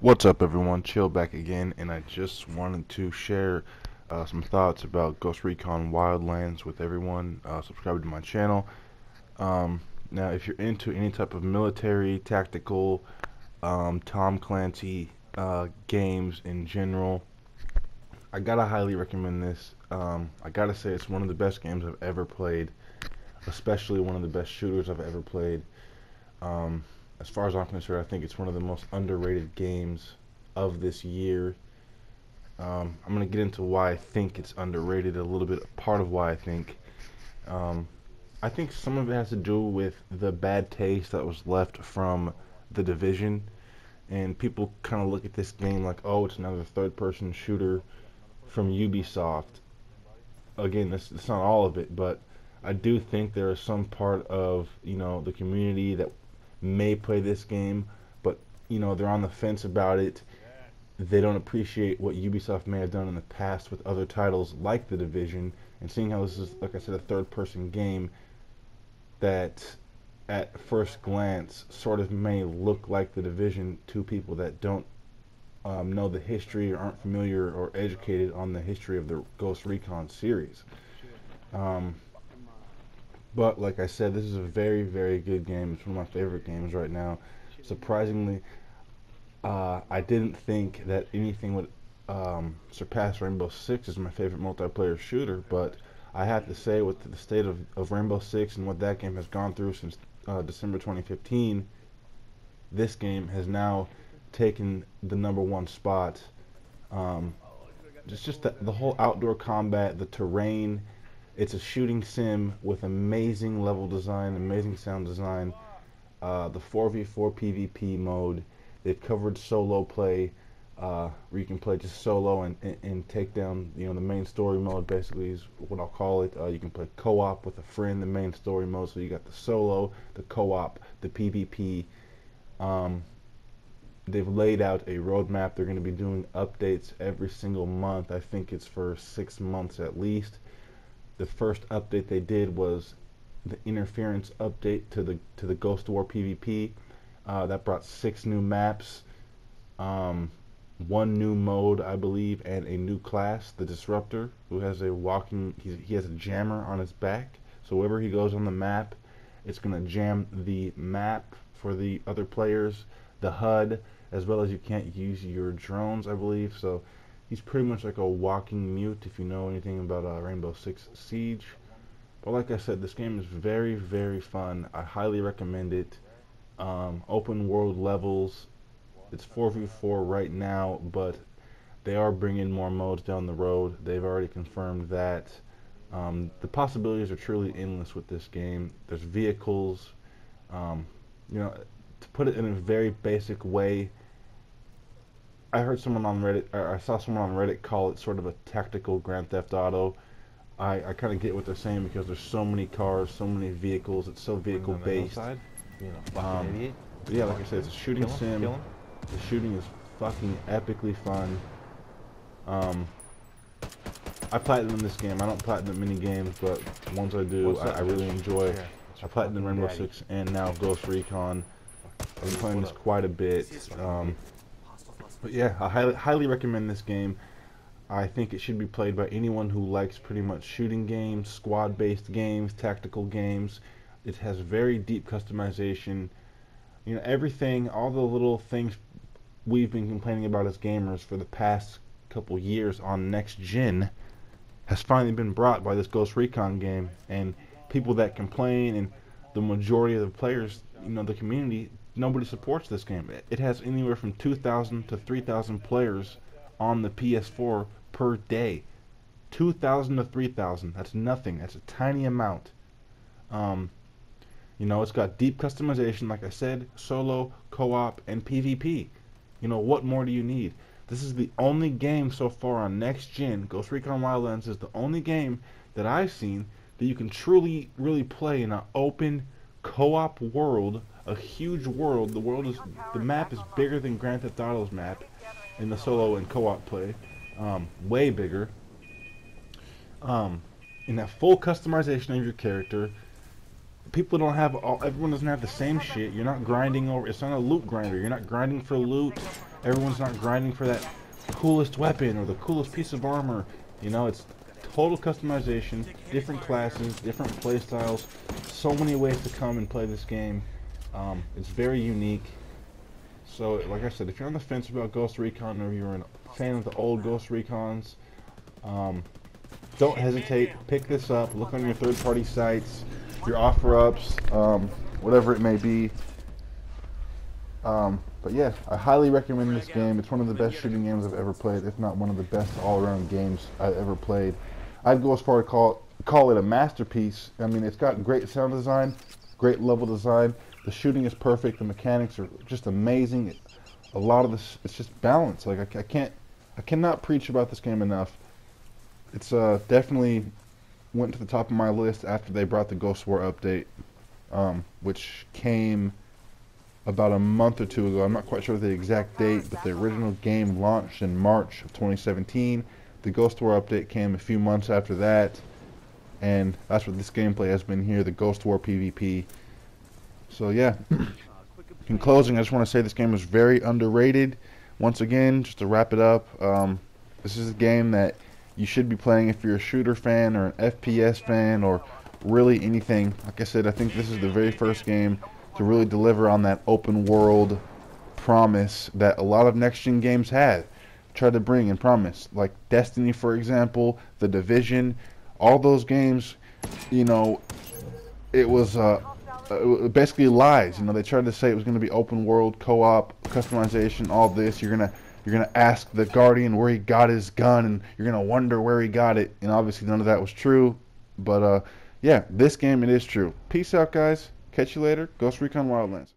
What's up, everyone? Chill back again, and I just wanted to share some thoughts about Ghost Recon Wildlands with everyone. Subscribe to my channel. Now, if you're into any type of military, tactical, Tom Clancy games in general, I gotta highly recommend this. I gotta say it's one of the best games I've ever played, especially one of the best shooters I've ever played. Um, as far as I'm concerned, I think it's one of the most underrated games of this year. I'm going to get into why I think it's underrated a little bit, part of why I think. Um, I think some of it has to do with the bad taste that was left from The Division, and people kind of look at this game like, oh, it's another third-person shooter from Ubisoft. Again, that's not all of it, but I do think there is some part of, the community that may play this game, but they're on the fence about it. They don't appreciate what Ubisoft may have done in the past with other titles like The Division, and seeing how this is, like I said, a third-person game that at first glance sort of may look like The Division to people that don't know the history or aren't familiar or educated on the history of the Ghost Recon series. Um, but like I said, this is a very, very good game. It's one of my favorite games right now. Surprisingly, I didn't think that anything would surpass Rainbow Six as my favorite multiplayer shooter, but I have to say, with the state of Rainbow Six and what that game has gone through since December 2015, this game has now taken the #1 spot. Um, just the whole outdoor combat, the terrain. It's a shooting sim with amazing level design, amazing sound design. The 4v4 PvP mode. They've covered solo play, where you can play just solo and take down, the main story mode. Basically, is what I'll call it. You can play co-op with a friend, the main story mode. So you got the solo, the co-op, the PvP. They've laid out a roadmap. They're going to be doing updates every single month. I think it's for 6 months at least. The first update they did was the interference update to the Ghost War PvP. That brought 6 new maps, 1 new mode, I believe, and a new class, the Disruptor, who has he has a jammer on his back. So wherever he goes on the map, it's going to jam the map for the other players, the HUD, as well as you can't use your drones, I believe. So he's pretty much like a walking mute if you know anything about Rainbow Six Siege. But like I said, this game is very, very fun. I highly recommend it. Open world levels. It's 4v4 right now, but they are bringing more modes down the road. They've already confirmed that. The possibilities are truly endless with this game. There's vehicles. To put it in a very basic way, I heard someone on Reddit, or I saw someone on Reddit call it sort of a tactical Grand Theft Auto. I kind of get what they're saying because there's so many cars, so many vehicles. It's so vehicle based. Being a fucking idiot. But yeah, like I said, it's a shooting sim. The shooting is fucking epically fun. I platinum this game. I don't platinum many games, but ones I do, I really enjoy. I platinum Rainbow Six and now Ghost Recon. I've been playing this quite a bit. But yeah, I highly recommend this game. I think it should be played by anyone who likes pretty much shooting games, squad-based games, tactical games. It has very deep customization. Everything, all the little things we've been complaining about as gamers for the past couple years on next gen has finally been brought by this Ghost Recon game. And people that complain and the majority of the players, the community, nobody supports this game. It has anywhere from 2,000 to 3,000 players on the PS4 per day. 2,000 to 3,000. That's nothing. That's a tiny amount. It's got deep customization, like I said, solo, co-op, and PvP. What more do you need? This is the only game so far on next gen. Ghost Recon Wildlands is the only game that I've seen that you can truly, really play in an open co-op world, a huge world. The map is bigger than Grand Theft Auto's map in the solo and co-op play, way bigger. In that full customization of your character. Everyone doesn't have the same shit. You're not grinding over, it's not a loot grinder. You're not grinding for loot. Everyone's not grinding for that coolest weapon or the coolest piece of armor. You know, it's total customization, different classes, different play styles, so many ways to come and play this game. It's very unique. So, like I said, if you're on the fence about Ghost Recon or you're a fan of the old Ghost Recons, don't hesitate. Pick this up. Look on your third-party sites, your offer-ups, whatever it may be. But yeah, I highly recommend this game. It's one of the best shooting games I've ever played, if not one of the best all-around games I've ever played. I'd go as far to call it a masterpiece. I mean, it's got great sound design, great level design. The shooting is perfect. The mechanics are just amazing. A lot of this, it's just balanced. Like I cannot preach about this game enough. It's definitely went to the top of my list after they brought the Ghost War update, which came about a month or two ago. I'm not quite sure the exact date, but the original game launched in March of 2017. The Ghost War update came a few months after that, and that's what this gameplay has been here, the Ghost War PvP. So yeah, in closing, I just want to say this game is very underrated. Once again, just to wrap it up, this is a game that you should be playing if you're a shooter fan or an FPS fan or really anything. Like I said, I think this is the very first game to really deliver on that open world promise that a lot of next-gen games had tried to bring and promise, like Destiny, for example, The Division. All those games, you know, it was basically lies. You know, they tried to say it was going to be open world, co-op, customization, all this. You're gonna ask the Guardian where he got his gun, and you're gonna wonder where he got it. And obviously none of that was true. But yeah, this game, it is true. Peace out, guys. Catch you later. Ghost Recon Wildlands.